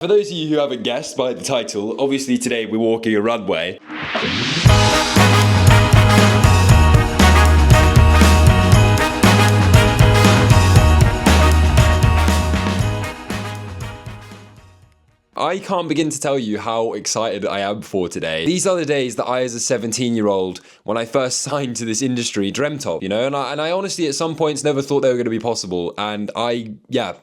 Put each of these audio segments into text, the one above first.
For those of you who haven't guessed by the title, obviously today we're walking a runway. I can't begin to tell you how excited I am for today. These are the days that I, as a 17-year-old, when I first signed to this industry, dreamt of, you know? And I honestly, at some points, never thought they were going to be possible. And I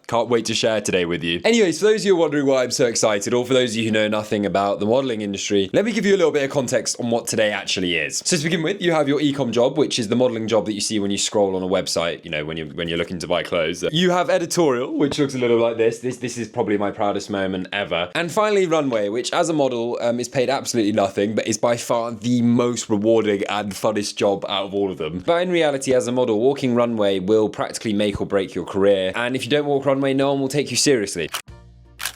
can't wait to share today with you. Anyways, for those of you who are wondering why I'm so excited, or for those of you who know nothing about the modeling industry, let me give you a little bit of context on what today actually is. So to begin with, you have your e-com job, which is the modeling job that you see when you scroll on a website, you know, when you're looking to buy clothes. You have editorial, which looks a little like this. This is probably my proudest moment ever. And finally, runway, which as a model is paid absolutely nothing, but is by far the most rewarding and funnest job out of all of them. But in reality, as a model, walking runway will practically make or break your career. And if you don't walk runway, no one will take you seriously.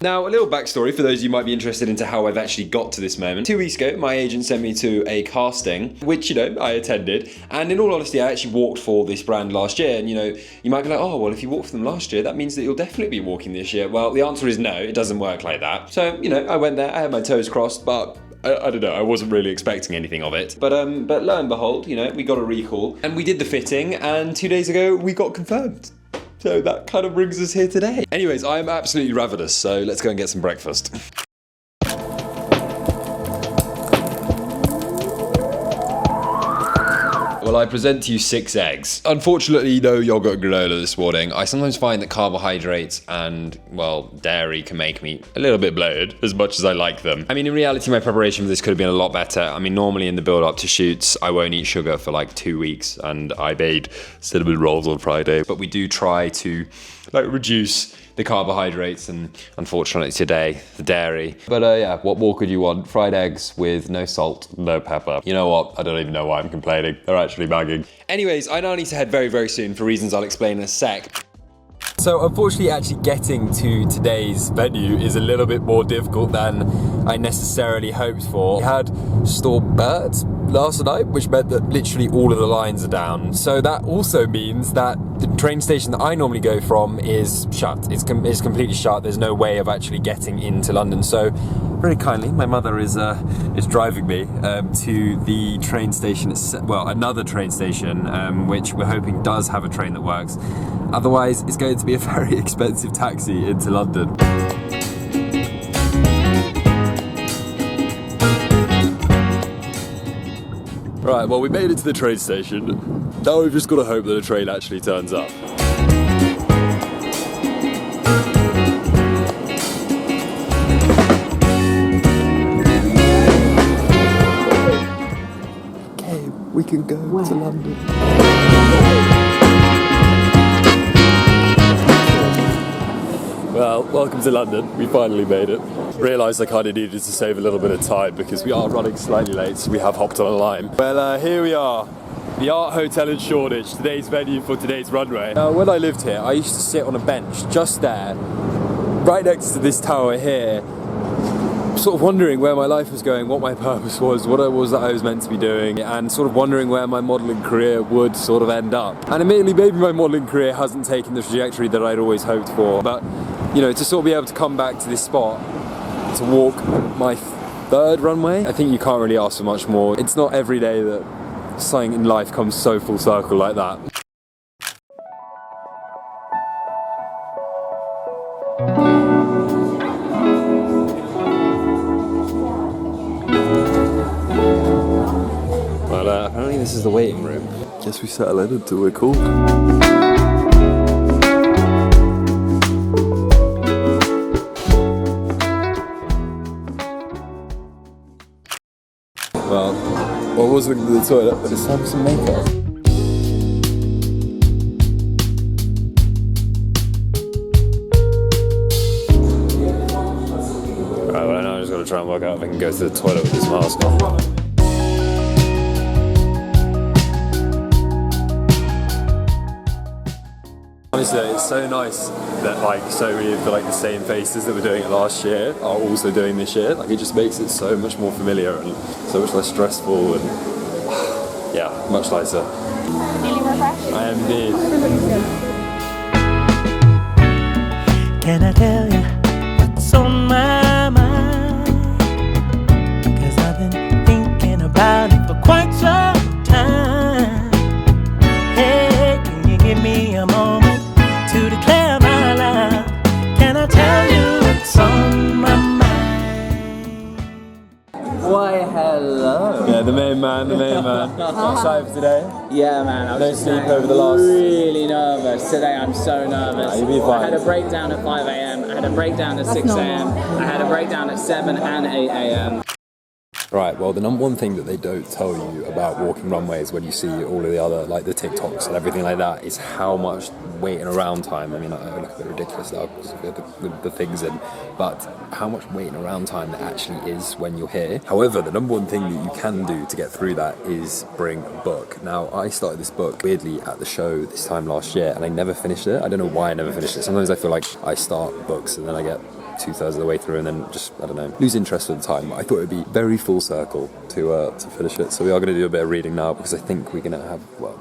Now, a little backstory for those of you who might be interested into how I've actually got to this moment. 2 weeks ago, my agent sent me to a casting, which, you know, I attended. And in all honesty, I actually walked for this brand last year. And, you know, you might be like, oh, well, if you walked for them last year, that means that you'll definitely be walking this year. Well, the answer is no, it doesn't work like that. So, you know, I went there, I had my toes crossed, but I don't know, I wasn't really expecting anything of it. But lo and behold, you know, we got a recall and we did the fitting, and 2 days ago, we got confirmed. So that kind of brings us here today. Anyways, I'm absolutely ravenous, so let's go and get some breakfast. Well, I present to you 6 eggs. Unfortunately, no yogurt and granola this morning. I sometimes find that carbohydrates and, well, dairy can make me a little bit bloated, as much as I like them. I mean, in reality, my preparation for this could have been a lot better. I mean, normally in the build-up to shoots, I won't eat sugar for like 2 weeks, and I made cinnamon rolls on Friday. But we do try to, like, reduce the carbohydrates and, unfortunately today, the dairy. But yeah, what more could you want? Fried eggs with no salt, no pepper. You know what? I don't even know why I'm complaining. They're actually banging. Anyways, I now need to head very, very soon for reasons I'll explain in a sec. So unfortunately, actually getting to today's venue is a little bit more difficult than I necessarily hoped for. We had storm birds last night, which meant that literally all of the lines are down. So that also means that the train station that I normally go from is shut. It's completely shut. There's no way of actually getting into London. So very kindly, my mother is driving me to the train station, well, another train station, which we're hoping does have a train that works. Otherwise, it's going to be a very expensive taxi into London. Right, well, we made it to the train station. Now we've just got to hope that a train actually turns up. Okay, we can go to London. Well, welcome to London. We finally made it. Realised I kind of needed to save a little bit of time because we are running slightly late, so we have hopped on a line. Well, here we are. The Art Hotel in Shoreditch, today's venue for today's runway. When I lived here, I used to sit on a bench just there, right next to this tower here, sort of wondering where my life was going, what my purpose was, what it was that I was meant to be doing, and sort of wondering where my modelling career would sort of end up. And admittedly, maybe my modelling career hasn't taken the trajectory that I'd always hoped for, but, you know, to sort of be able to come back to this spot, to walk my 3rd runway, I think you can't really ask for much more. It's not every day that something in life comes so full circle like that. Well, apparently this is the waiting room. Guess we settle in until we're called. Well, I was looking to the toilet, but it's time for some makeup. Right, well, now I just gotta try and work out if I can go to the toilet with this mask on. Honestly, it's so nice that like so many of the same faces that were doing it last year are also doing this year. Like, it just makes it so much more familiar and so much less stressful and yeah, much nicer. Feeling refreshed? I am indeed. Can I tell you what's what's on my mind, 'cause I've been thinking about it for quite some time. Hey, can you give me a moment to declare my love? Can I tell you what's on my mind? Why, hello. Yeah, the main man. Excited for today? Yeah, man. I was No just sleep saying, over the last- Really nervous. Today I'm so nervous. You'll be fine. I had a breakdown at 5 a.m. I had a breakdown at 6 a.m. I had a breakdown at 7 and 8 a.m. Right, well, the number one thing that they don't tell you about walking runways when you see all of the other, like the TikToks and everything like that, is how much waiting around time. I mean, I look a bit ridiculous now because of the things in, but how much waiting around time there actually is when you're here. However, the number one thing that you can do to get through that is bring a book. Now, I started this book weirdly at the show this time last year, and I never finished it. I don't know why I never finished it. Sometimes I feel like I start books and then I get 2/3 of the way through and then just, I don't know, lose interest with the time. But I thought it would be very full circle to finish it. So we are going to do a bit of reading now because I think we're going to have, well,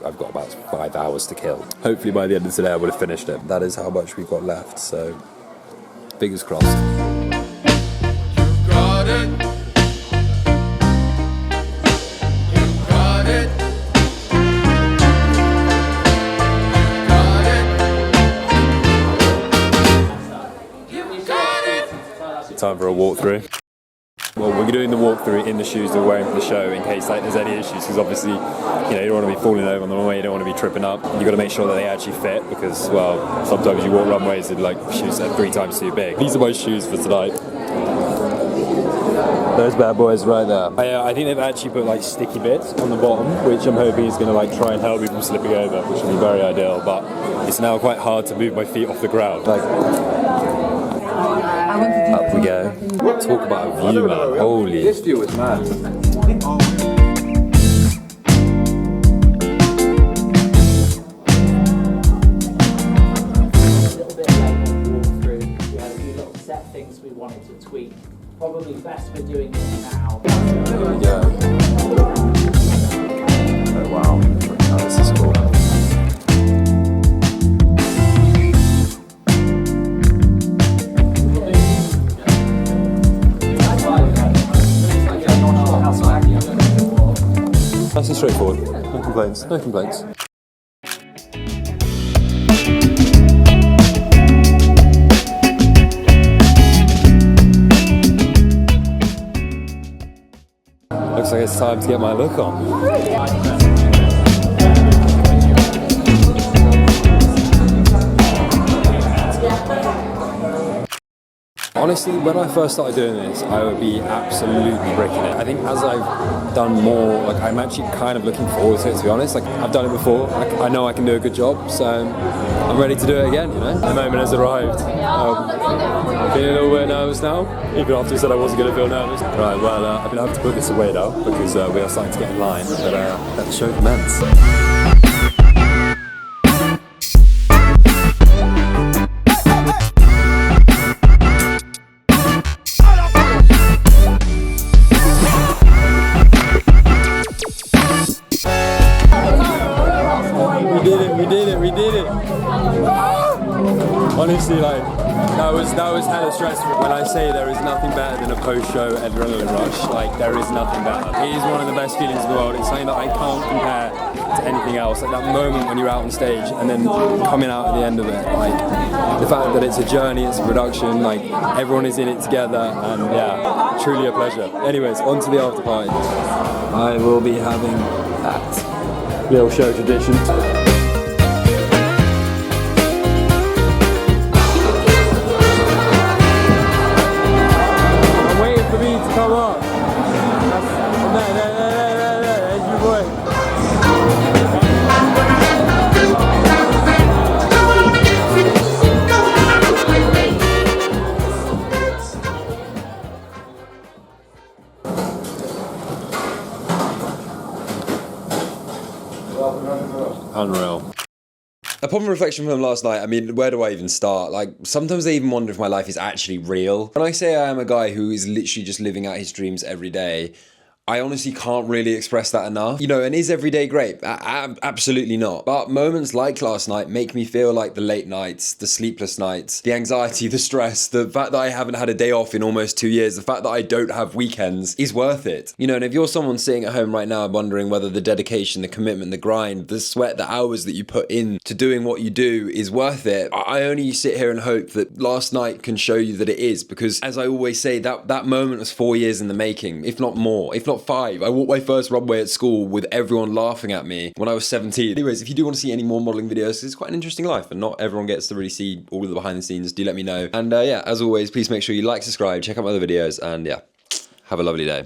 I've got about 5 hours to kill. Hopefully by the end of today I would have finished it. That is how much we've got left, so fingers crossed. You got it. You got it. Time for a walkthrough. Well, we're doing the walkthrough in the shoes that we're wearing for the show in case like there's any issues, because obviously, you know, you don't want to be falling over on the runway, you don't want to be tripping up. You got to make sure that they actually fit because, well, sometimes you walk runways with like shoes that are 3 times too big. These are my shoes for tonight. Those bad boys right there. I think they've actually put like sticky bits on the bottom, which I'm hoping is going to like try and help me from slipping over, which would be very ideal. But it's now quite hard to move my feet off the ground. Like, up we go. Talk about a view, man. Holy. This view is mad. We had a few little set things we wanted to tweak. Probably best we're doing it now. There we go. Oh wow. Oh, this is cool. Nice and straightforward. No complaints. No complaints. Looks like it's time to get my look on. Honestly, when I first started doing this, I would be absolutely bricking it. I think as I've done more, like I'm actually kind of looking forward to it, to be honest. Like I've done it before, I know I can do a good job, so I'm ready to do it again, you know? The moment has arrived. Feeling a little bit nervous now, even after I said I wasn't going to feel nervous. Right, well, I'm going to have to put this away now, because we are starting to get in line, but let the show commence. We did it. Honestly, like, that was hella stressful. When I say there is nothing better than a post-show adrenaline rush, like, there is nothing better. It is one of the best feelings in the world. It's something that I can't compare to anything else. Like, that moment when you're out on stage and then coming out at the end of it, like, the fact that it's a journey, it's a production, like, everyone is in it together, and yeah, truly a pleasure. Anyways, on to the after party. I will be having that little show tradition. Come on. There's your boy. Unreal. Upon reflection from last night, I mean, where do I even start? Like, sometimes I even wonder if my life is actually real. When I say I am a guy who is literally just living out his dreams every day, I honestly can't really express that enough. You know, and is every day great? Absolutely not. But moments like last night make me feel like the late nights, the sleepless nights, the anxiety, the stress, the fact that I haven't had a day off in almost 2 years, the fact that I don't have weekends is worth it. You know, and if you're someone sitting at home right now wondering whether the dedication, the commitment, the grind, the sweat, the hours that you put in to doing what you do is worth it, I only sit here and hope that last night can show you that it is, because as I always say, that moment was 4 years in the making, if not more, if not 5. I walked my first runway at school with everyone laughing at me when I was 17. Anyways, if you do want to see any more modeling videos, it's quite an interesting life and not everyone gets to really see all of the behind the scenes, do let me know. And yeah, as always, please make sure you like, subscribe, check out my other videos, and yeah, have a lovely day.